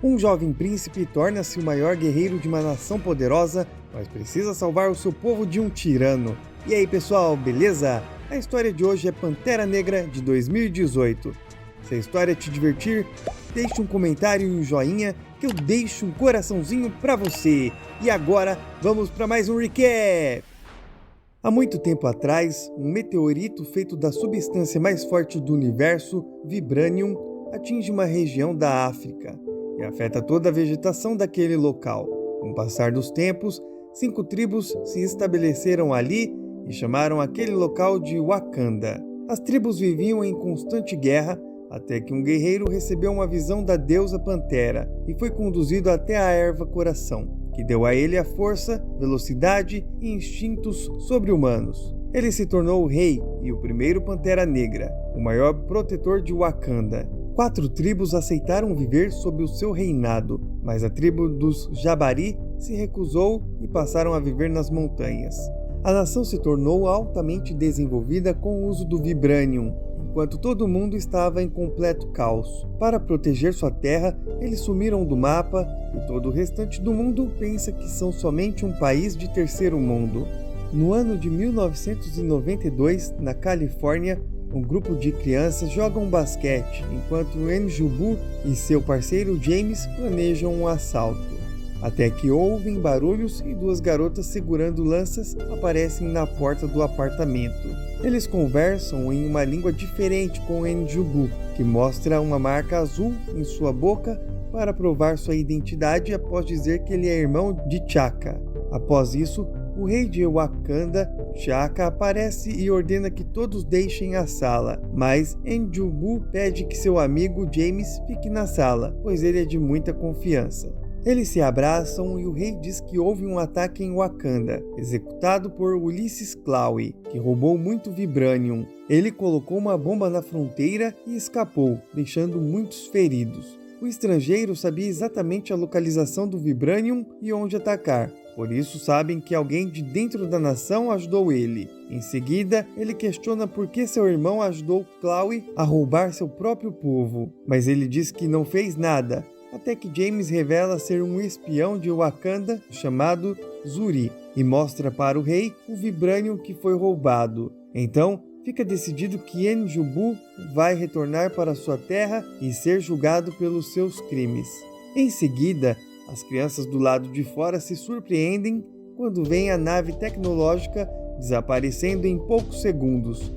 Um jovem príncipe torna-se o maior guerreiro de uma nação poderosa, mas precisa salvar o seu povo de um tirano. E aí pessoal, beleza? A história de hoje é Pantera Negra de 2018. Se a história te divertir, deixe um comentário e um joinha que eu deixo um coraçãozinho pra você. E agora, vamos para mais um recap! Há muito tempo atrás, um meteorito feito da substância mais forte do universo, Vibranium, atinge uma região da África e afeta toda a vegetação daquele local. Com o passar dos tempos, 5 tribos se estabeleceram ali e chamaram aquele local de Wakanda. As tribos viviam em constante guerra, até que um guerreiro recebeu uma visão da deusa Pantera e foi conduzido até a erva coração, que deu a ele a força, velocidade e instintos sobre-humanos. Ele se tornou o rei e o primeiro Pantera Negra, o maior protetor de Wakanda. 4 tribos aceitaram viver sob o seu reinado, mas a tribo dos Jabari se recusou e passaram a viver nas montanhas. A nação se tornou altamente desenvolvida com o uso do Vibranium, enquanto todo mundo estava em completo caos. Para proteger sua terra, eles sumiram do mapa e todo o restante do mundo pensa que são somente um país de terceiro mundo. No ano de 1992, na Califórnia, um grupo de crianças jogam basquete, enquanto N'Jobu e seu parceiro James planejam um assalto. Até que ouvem barulhos e 2 garotas segurando lanças aparecem na porta do apartamento. Eles conversam em uma língua diferente com N'Jobu, que mostra uma marca azul em sua boca para provar sua identidade após dizer que ele é irmão de T'Chaka. Após isso, o rei de Wakanda, T'Chaka, aparece e ordena que todos deixem a sala, mas N'Jobu pede que seu amigo James fique na sala, pois ele é de muita confiança. Eles se abraçam e o rei diz que houve um ataque em Wakanda, executado por Ulysses Claue, que roubou muito Vibranium. Ele colocou uma bomba na fronteira e escapou, deixando muitos feridos. O estrangeiro sabia exatamente a localização do Vibranium e onde atacar. Por isso sabem que alguém de dentro da nação ajudou ele. Em seguida, ele questiona por que seu irmão ajudou Claue a roubar seu próprio povo, mas ele diz que não fez nada, até que James revela ser um espião de Wakanda chamado Zuri e mostra para o rei o Vibranium que foi roubado. Então, fica decidido que N'Jobu vai retornar para sua terra e ser julgado pelos seus crimes. Em seguida, as crianças do lado de fora se surpreendem quando veem a nave tecnológica desaparecendo em poucos segundos.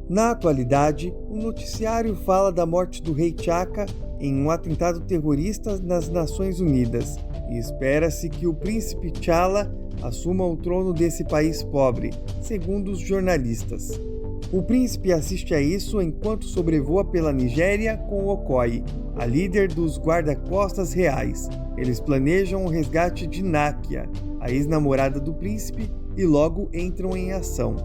Na atualidade, o noticiário fala da morte do rei T'Chaka em um atentado terrorista nas Nações Unidas e espera-se que o príncipe T'Challa assuma o trono desse país pobre, segundo os jornalistas. O príncipe assiste a isso enquanto sobrevoa pela Nigéria com Okoye, a líder dos guarda-costas reais. Eles planejam o resgate de Nakia, a ex-namorada do príncipe, e logo entram em ação.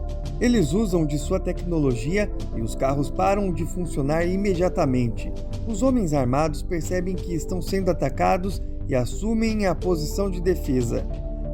Eles usam de sua tecnologia e os carros param de funcionar imediatamente. Os homens armados percebem que estão sendo atacados e assumem a posição de defesa.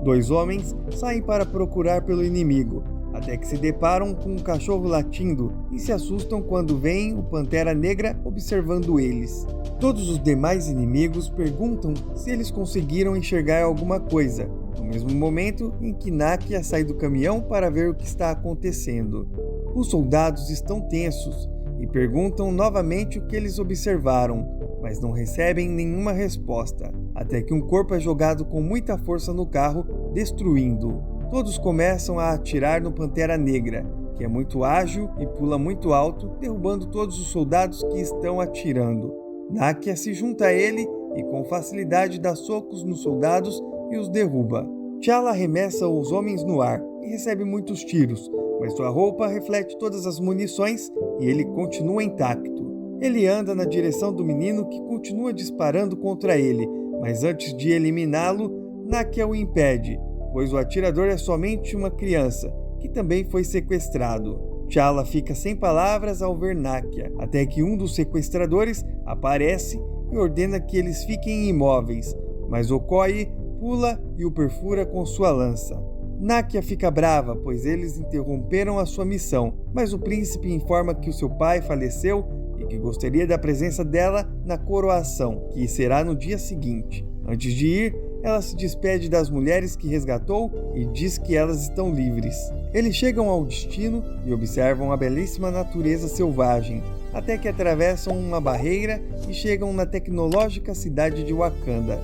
2 homens saem para procurar pelo inimigo, até que se deparam com um cachorro latindo e se assustam quando veem o Pantera Negra observando eles. Todos os demais inimigos perguntam se eles conseguiram enxergar alguma coisa, no mesmo momento em que Nakia sai do caminhão para ver o que está acontecendo. Os soldados estão tensos e perguntam novamente o que eles observaram, mas não recebem nenhuma resposta, até que um corpo é jogado com muita força no carro, destruindo-o. Todos começam a atirar no Pantera Negra, que é muito ágil e pula muito alto, derrubando todos os soldados que estão atirando. Nakia se junta a ele e com facilidade dá socos nos soldados e os derruba. T'Challa arremessa os homens no ar e recebe muitos tiros, mas sua roupa reflete todas as munições e ele continua intacto. Ele anda na direção do menino que continua disparando contra ele, mas antes de eliminá-lo, Nakia o impede, pois o atirador é somente uma criança, que também foi sequestrado. T'Challa fica sem palavras ao ver Nakia, até que um dos sequestradores aparece e ordena que eles fiquem imóveis, mas Okoye pula e o perfura com sua lança. Nakia fica brava, pois eles interromperam a sua missão, mas o príncipe informa que o seu pai faleceu e que gostaria da presença dela na coroação, que será no dia seguinte. Antes de ir, ela se despede das mulheres que resgatou e diz que elas estão livres. Eles chegam ao destino e observam a belíssima natureza selvagem, até que atravessam uma barreira e chegam na tecnológica cidade de Wakanda.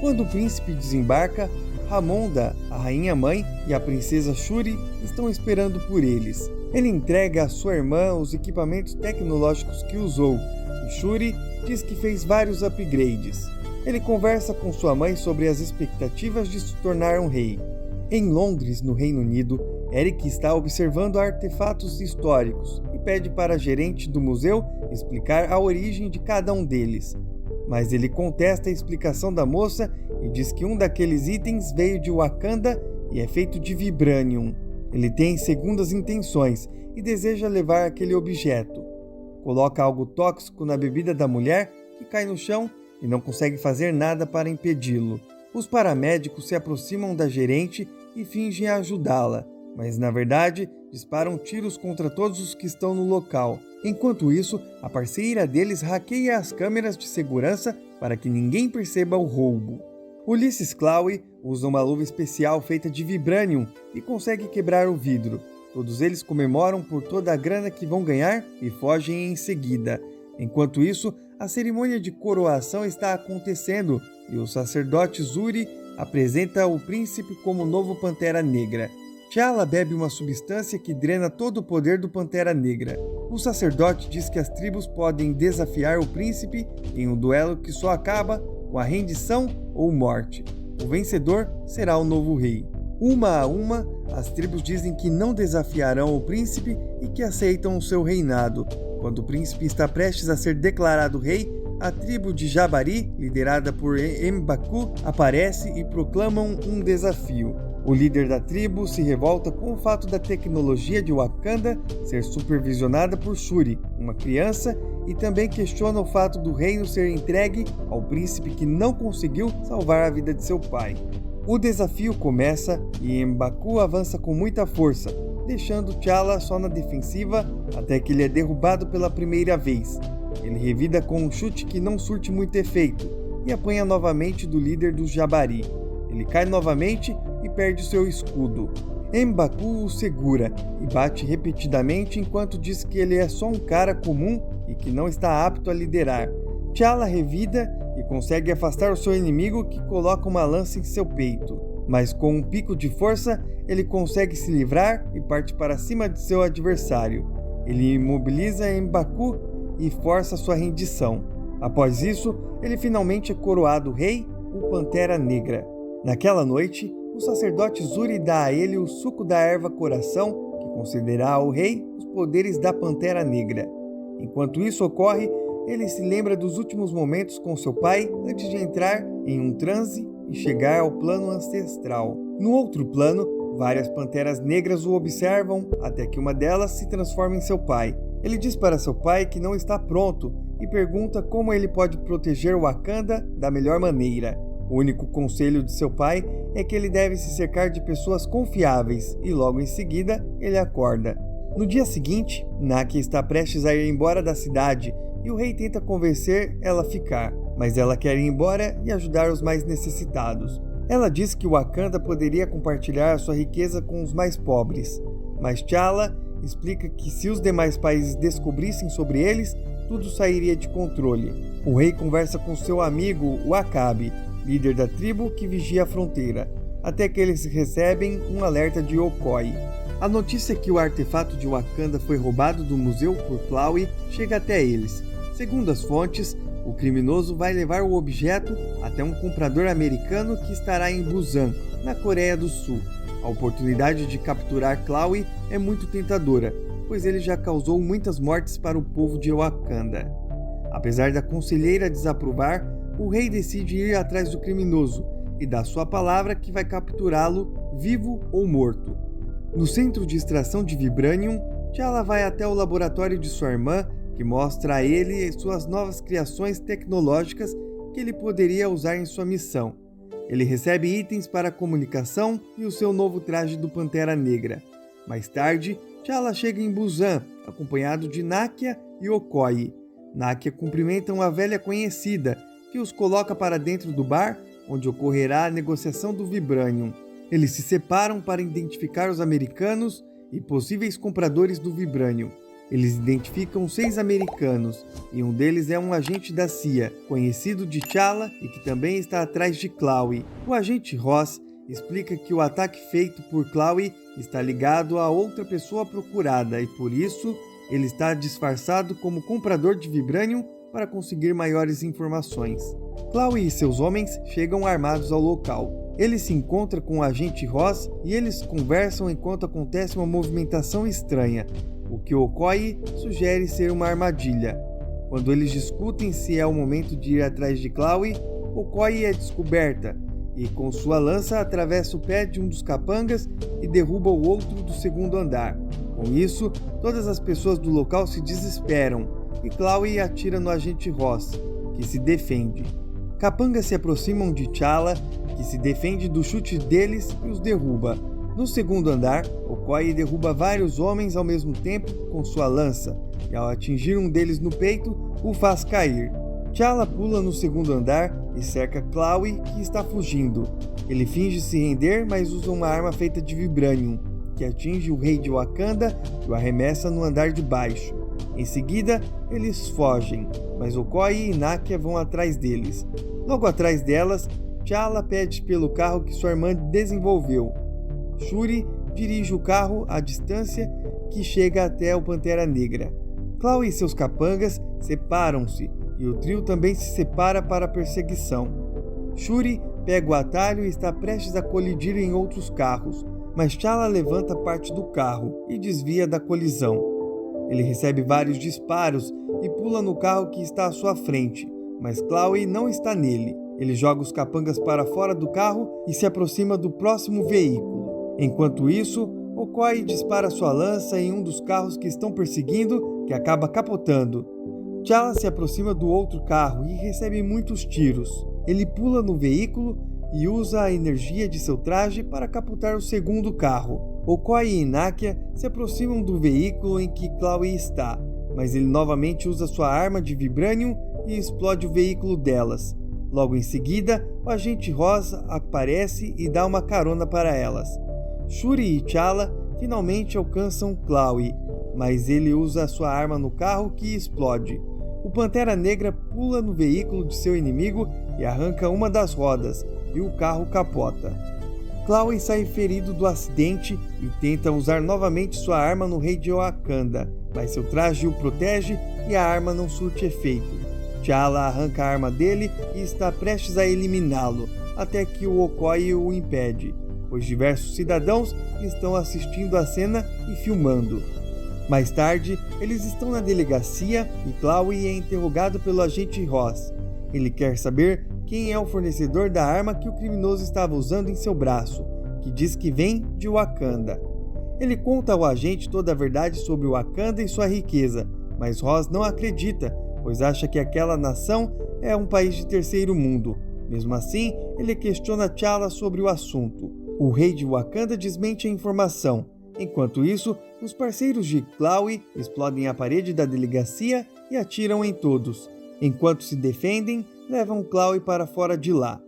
Quando o príncipe desembarca, Ramonda, a rainha-mãe, e a princesa Shuri estão esperando por eles. Ele entrega a sua irmã os equipamentos tecnológicos que usou, e Shuri diz que fez vários upgrades. Ele conversa com sua mãe sobre as expectativas de se tornar um rei. Em Londres, no Reino Unido, Eric está observando artefatos históricos e pede para a gerente do museu explicar a origem de cada um deles. Mas ele contesta a explicação da moça e diz que um daqueles itens veio de Wakanda e é feito de vibranium. Ele tem segundas intenções e deseja levar aquele objeto. Coloca algo tóxico na bebida da mulher, que cai no chão, e não consegue fazer nada para impedi-lo. Os paramédicos se aproximam da gerente e fingem ajudá-la, mas na verdade disparam tiros contra todos os que estão no local. Enquanto isso, a parceira deles hackeia as câmeras de segurança para que ninguém perceba o roubo. Ulysses Klaue usa uma luva especial feita de vibranium e consegue quebrar o vidro. Todos eles comemoram por toda a grana que vão ganhar e fogem em seguida. Enquanto isso, a cerimônia de coroação está acontecendo e o sacerdote Zuri apresenta o príncipe como novo Pantera Negra. T'Challa bebe uma substância que drena todo o poder do Pantera Negra. O sacerdote diz que as tribos podem desafiar o príncipe em um duelo que só acaba com a rendição ou morte. O vencedor será o novo rei. Uma a uma, as tribos dizem que não desafiarão o príncipe e que aceitam o seu reinado. Quando o príncipe está prestes a ser declarado rei, a tribo de Jabari, liderada por M'Baku, aparece e proclamam um desafio. O líder da tribo se revolta com o fato da tecnologia de Wakanda ser supervisionada por Shuri, uma criança, e também questiona o fato do reino ser entregue ao príncipe que não conseguiu salvar a vida de seu pai. O desafio começa e M'Baku avança com muita força, deixando T'Challa só na defensiva até que ele é derrubado pela primeira vez. Ele revida com um chute que não surte muito efeito e apanha novamente do líder dos Jabari. Ele cai novamente e perde seu escudo. M'Baku o segura e bate repetidamente enquanto diz que ele é só um cara comum e que não está apto a liderar. T'Challa revida e consegue afastar o seu inimigo, que coloca uma lança em seu peito. Mas com um pico de força, ele consegue se livrar e parte para cima de seu adversário. Ele imobiliza M'Baku e força sua rendição. Após isso, ele finalmente é coroado rei, o Pantera Negra. Naquela noite, o sacerdote Zuri dá a ele o suco da erva coração, que concederá ao rei os poderes da Pantera Negra. Enquanto isso ocorre, ele se lembra dos últimos momentos com seu pai antes de entrar em um transe e chegar ao plano ancestral. No outro plano, várias panteras negras o observam até que uma delas se transforma em seu pai. Ele diz para seu pai que não está pronto e pergunta como ele pode proteger Wakanda da melhor maneira. O único conselho de seu pai é que ele deve se cercar de pessoas confiáveis e logo em seguida ele acorda. No dia seguinte, Nakia está prestes a ir embora da cidade e o rei tenta convencer ela a ficar, mas ela quer ir embora e ajudar os mais necessitados. Ela diz que Wakanda poderia compartilhar a sua riqueza com os mais pobres, mas T'Challa explica que se os demais países descobrissem sobre eles, tudo sairia de controle. O rei conversa com seu amigo, o Akabe, líder da tribo que vigia a fronteira, até que eles recebem um alerta de Okoye. A notícia que o artefato de Wakanda foi roubado do museu por Klaue chega até eles. Segundo as fontes, o criminoso vai levar o objeto até um comprador americano que estará em Busan, na Coreia do Sul. A oportunidade de capturar Klaue é muito tentadora, pois ele já causou muitas mortes para o povo de Wakanda. Apesar da conselheira desaprovar, o rei decide ir atrás do criminoso e dá sua palavra que vai capturá-lo vivo ou morto. No centro de extração de vibranium, T'Challa vai até o laboratório de sua irmã, que mostra a ele suas novas criações tecnológicas que ele poderia usar em sua missão. Ele recebe itens para comunicação e o seu novo traje do Pantera Negra. Mais tarde, T'Challa chega em Busan, acompanhado de Nakia e Okoye. Nakia cumprimenta uma velha conhecida, que os coloca para dentro do bar, onde ocorrerá a negociação do Vibranium. Eles se separam para identificar os americanos e possíveis compradores do Vibranium. Eles identificam 6 americanos, e um deles é um agente da CIA, conhecido de T'Challa e que também está atrás de Chloe. O agente Ross explica que o ataque feito por Chloe está ligado a outra pessoa procurada e por isso ele está disfarçado como comprador de Vibranium para conseguir maiores informações. Chloe e seus homens chegam armados ao local. Ele se encontra com o agente Ross e eles conversam enquanto acontece uma movimentação estranha, o que Okoye sugere ser uma armadilha. Quando eles discutem se é o momento de ir atrás de Chloe, Okoye é descoberta e com sua lança atravessa o pé de um dos capangas e derruba o outro do segundo andar. Com isso, todas as pessoas do local se desesperam e Chloe atira no agente Ross, que se defende. Capangas se aproximam de T'Challa, que se defende do chute deles e os derruba. No segundo andar, Okoye derruba vários homens ao mesmo tempo com sua lança, e ao atingir um deles no peito, o faz cair. T'Challa pula no segundo andar e cerca Chloe, que está fugindo. Ele finge se render, mas usa uma arma feita de Vibranium, que atinge o rei de Wakanda e o arremessa no andar de baixo. Em seguida, eles fogem, mas Okoye e Nakia vão atrás deles. Logo atrás delas, T'Challa pede pelo carro que sua irmã desenvolveu. Shuri dirige o carro à distância que chega até o Pantera Negra. Chloe e seus capangas separam-se e o trio também se separa para a perseguição. Shuri pega o atalho e está prestes a colidir em outros carros, mas T'Challa levanta parte do carro e desvia da colisão. Ele recebe vários disparos e pula no carro que está à sua frente, mas Chloe não está nele. Ele joga os capangas para fora do carro e se aproxima do próximo veículo. Enquanto isso, Okoye dispara sua lança em um dos carros que estão perseguindo, que acaba capotando. T'Challa se aproxima do outro carro e recebe muitos tiros. Ele pula no veículo e usa a energia de seu traje para capotar o segundo carro. Okoye e Nakia se aproximam do veículo em que Chloe está, mas ele novamente usa sua arma de Vibranium e explode o veículo delas. Logo em seguida, o agente Ross aparece e dá uma carona para elas. Shuri e T'Challa finalmente alcançam Chloe, mas ele usa sua arma no carro que explode. O Pantera Negra pula no veículo de seu inimigo e arranca uma das rodas, e o carro capota. Chloe sai ferido do acidente e tenta usar novamente sua arma no rei de Wakanda, mas seu traje o protege e a arma não surte efeito. T'Challa arranca a arma dele e está prestes a eliminá-lo, até que o Okoye o impede, pois diversos cidadãos estão assistindo a cena e filmando. Mais tarde, eles estão na delegacia e Chloe é interrogado pelo agente Ross. Ele quer saber quem é o fornecedor da arma que o criminoso estava usando em seu braço, que diz que vem de Wakanda. Ele conta ao agente toda a verdade sobre Wakanda e sua riqueza, mas Ross não acredita, pois acha que aquela nação é um país de terceiro mundo. Mesmo assim, ele questiona T'Challa sobre o assunto. O rei de Wakanda desmente a informação. Enquanto isso, os parceiros de Chloe explodem a parede da delegacia e atiram em todos. Enquanto se defendem, levam Chloe para fora de lá.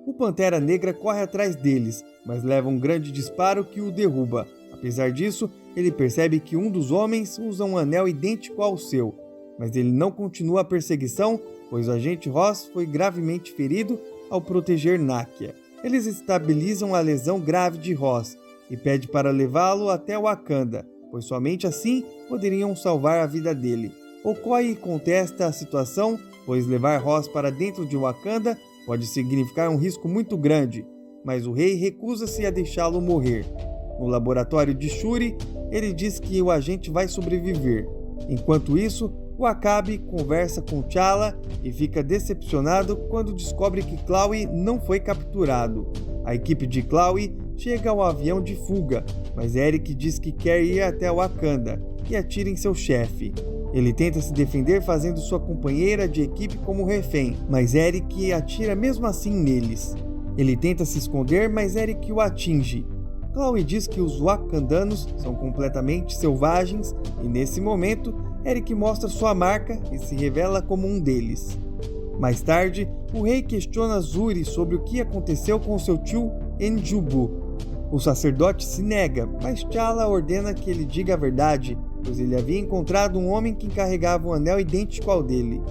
O Pantera Negra corre atrás deles, mas leva um grande disparo que o derruba. Apesar disso, ele percebe que um dos homens usa um anel idêntico ao seu, mas ele não continua a perseguição, pois o agente Ross foi gravemente ferido ao proteger Nakia. Eles estabilizam a lesão grave de Ross e pedem para levá-lo até Wakanda, pois somente assim poderiam salvar a vida dele. Okoye contesta a situação, pois levar Ross para dentro de Wakanda pode significar um risco muito grande, mas o rei recusa-se a deixá-lo morrer. No laboratório de Shuri, ele diz que o agente vai sobreviver. Enquanto isso, o Akabe conversa com T'Challa e fica decepcionado quando descobre que Chloe não foi capturado. A equipe de Chloe chega ao avião de fuga, mas Eric diz que quer ir até Wakanda e atira em seu chefe. Ele tenta se defender fazendo sua companheira de equipe como refém, mas Eric atira mesmo assim neles. Ele tenta se esconder, mas Eric o atinge. Chloe diz que os wakandanos são completamente selvagens e nesse momento Eric mostra sua marca e se revela como um deles. Mais tarde, o rei questiona Zuri sobre o que aconteceu com seu tio Enjubu. O sacerdote se nega, mas T'Challa ordena que ele diga a verdade, pois ele havia encontrado um homem que carregava um anel idêntico ao dele.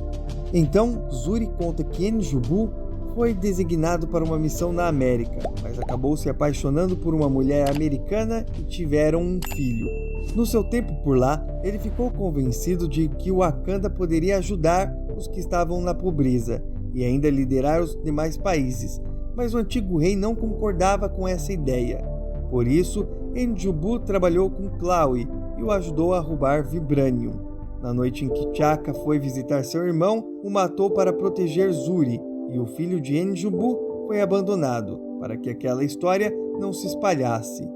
Então, Zuri conta que Enjubu foi designado para uma missão na América, mas acabou se apaixonando por uma mulher americana e tiveram um filho. No seu tempo por lá, ele ficou convencido de que Wakanda poderia ajudar os que estavam na pobreza e ainda liderar os demais países, mas o antigo rei não concordava com essa ideia. Por isso, Enjubu trabalhou com Klaue e o ajudou a roubar Vibranium. Na noite em que T'Chaka foi visitar seu irmão, o matou para proteger Zuri, e o filho de Enjubu foi abandonado, para que aquela história não se espalhasse.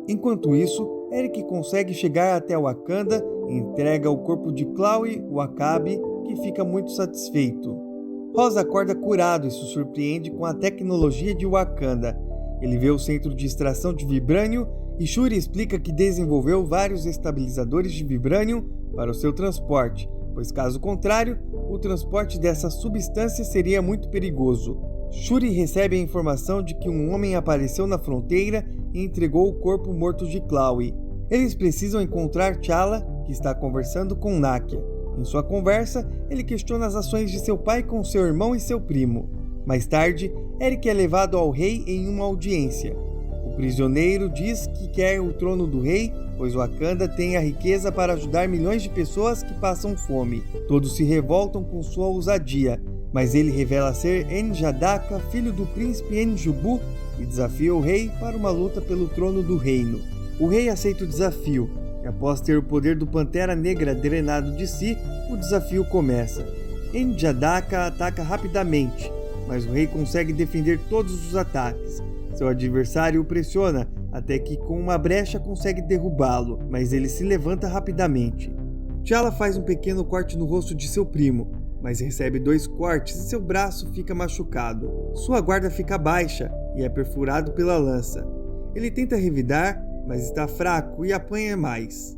Enquanto isso, Eric consegue chegar até Wakanda e entrega o corpo de Klaue W'Akabi, que fica muito satisfeito. Rosa acorda curado e se surpreende com a tecnologia de Wakanda. Ele vê o centro de extração de Vibranium e Shuri explica que desenvolveu vários estabilizadores de Vibranium para o seu transporte, pois caso contrário, o transporte dessa substância seria muito perigoso. Shuri recebe a informação de que um homem apareceu na fronteira e entregou o corpo morto de Klaue. Eles precisam encontrar T'Challa, que está conversando com Nakia. Em sua conversa, ele questiona as ações de seu pai com seu irmão e seu primo. Mais tarde, Eric é levado ao rei em uma audiência. O prisioneiro diz que quer o trono do rei, pois Wakanda tem a riqueza para ajudar milhões de pessoas que passam fome. Todos se revoltam com sua ousadia, mas ele revela ser N'Jadaka, filho do príncipe Enjubu, e desafia o rei para uma luta pelo trono do reino. O rei aceita o desafio, e após ter o poder do Pantera Negra drenado de si, o desafio começa. N'Jadaka ataca rapidamente, mas o rei consegue defender todos os ataques. Seu adversário o pressiona, até que com uma brecha consegue derrubá-lo, mas ele se levanta rapidamente. T'Challa faz um pequeno corte no rosto de seu primo, mas recebe 2 cortes e seu braço fica machucado. Sua guarda fica baixa e é perfurado pela lança. Ele tenta revidar, mas está fraco e apanha mais.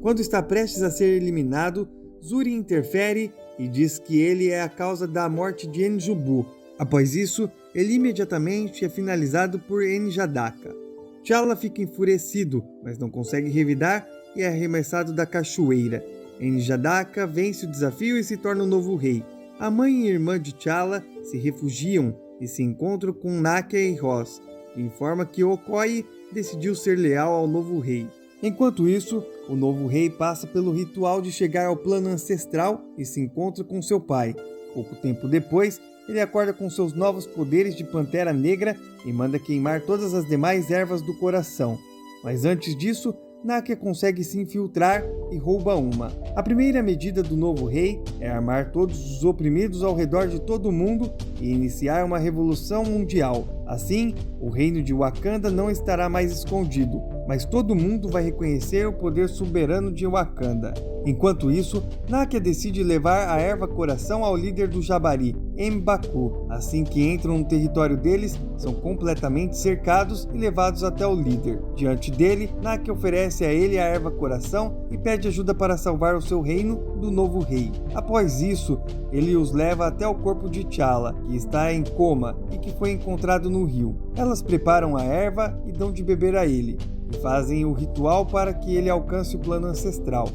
Quando está prestes a ser eliminado, Zuri interfere e diz que ele é a causa da morte de Enjubu. Após isso, ele imediatamente é finalizado por N'Jadaka. T'Challa fica enfurecido, mas não consegue revidar e é arremessado da cachoeira. N'Jadaka vence o desafio e se torna o novo rei. A mãe e irmã de T'Challa se refugiam e se encontram com Nakia e Ross, que informa que Okoye decidiu ser leal ao novo rei. Enquanto isso, o novo rei passa pelo ritual de chegar ao plano ancestral e se encontra com seu pai. Pouco tempo depois, ele acorda com seus novos poderes de Pantera Negra e manda queimar todas as demais ervas do coração. Mas antes disso, Nakia consegue se infiltrar e rouba uma. A primeira medida do novo rei é armar todos os oprimidos ao redor de todo o mundo e iniciar uma revolução mundial. Assim, o reino de Wakanda não estará mais escondido, mas todo mundo vai reconhecer o poder soberano de Wakanda. Enquanto isso, Nakia decide levar a erva coração ao líder do Jabari, M'Baku. Assim que entram no território deles, são completamente cercados e levados até o líder. Diante dele, Nakia oferece a ele a erva coração e pede ajuda para salvar o seu reino do novo rei. Após isso, ele os leva até o corpo de T'Challa, que está em coma e que foi encontrado no rio. Elas preparam a erva e dão de beber a ele, e fazem o ritual para que ele alcance o plano ancestral.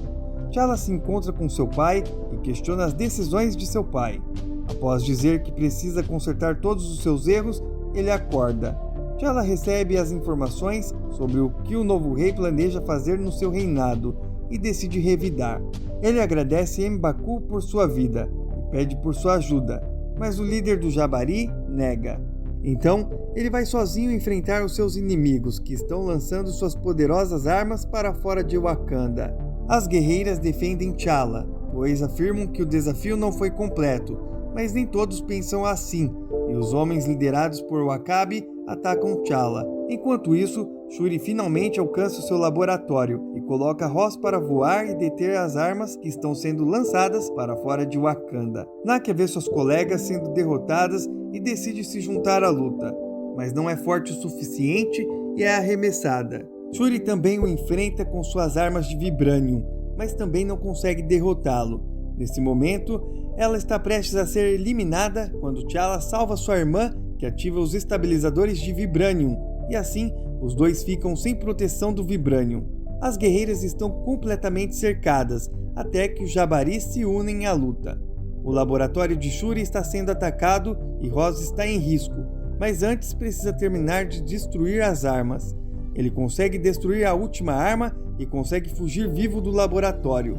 T'Challa se encontra com seu pai e questiona as decisões de seu pai. Após dizer que precisa consertar todos os seus erros, ele acorda. T'Challa recebe as informações sobre o que o novo rei planeja fazer no seu reinado e decide revidar. Ele agradece M'Baku por sua vida e pede por sua ajuda, mas o líder do Jabari nega. Então, ele vai sozinho enfrentar os seus inimigos, que estão lançando suas poderosas armas para fora de Wakanda. As guerreiras defendem T'Challa, pois afirmam que o desafio não foi completo, mas nem todos pensam assim, e os homens liderados por W'Akabi atacam T'Challa. Enquanto isso, Shuri finalmente alcança o seu laboratório e coloca Ross para voar e deter as armas que estão sendo lançadas para fora de Wakanda. Nakia vê suas colegas sendo derrotadas e decide se juntar à luta, mas não é forte o suficiente e é arremessada. Shuri também o enfrenta com suas armas de Vibranium, mas também não consegue derrotá-lo. Nesse momento, ela está prestes a ser eliminada quando T'Challa salva sua irmã, que ativa os estabilizadores de Vibranium, e assim os dois ficam sem proteção do Vibranium. As guerreiras estão completamente cercadas, até que os Jabaris se unem à luta. O laboratório de Shuri está sendo atacado e Ross está em risco, mas antes precisa terminar de destruir as armas. Ele consegue destruir a última arma e consegue fugir vivo do laboratório.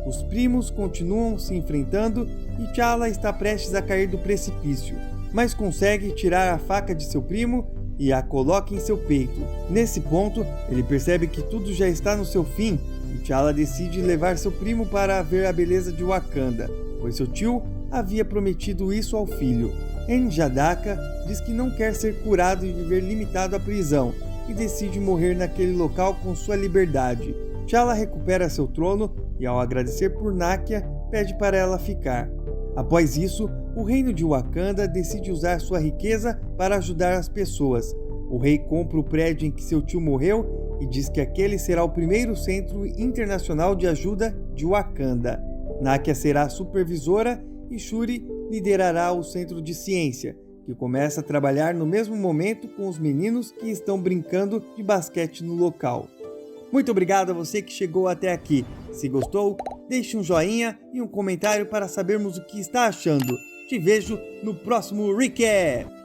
Os primos continuam se enfrentando e T'Challa está prestes a cair do precipício, mas consegue tirar a faca de seu primo e a coloca em seu peito. Nesse ponto, ele percebe que tudo já está no seu fim e T'Challa decide levar seu primo para ver a beleza de Wakanda, pois seu tio havia prometido isso ao filho. N'Jadaka diz que não quer ser curado e viver limitado à prisão e decide morrer naquele local com sua liberdade. T'Challa recupera seu trono e, ao agradecer por Nakia, pede para ela ficar. Após isso, o reino de Wakanda decide usar sua riqueza para ajudar as pessoas. O rei compra o prédio em que seu tio morreu e diz que aquele será o primeiro centro internacional de ajuda de Wakanda. Nakia será a supervisora e Shuri liderará o centro de ciência, que começa a trabalhar no mesmo momento com os meninos que estão brincando de basquete no local. Muito obrigado a você que chegou até aqui. Se gostou, deixe um joinha e um comentário para sabermos o que está achando. Te vejo no próximo recap!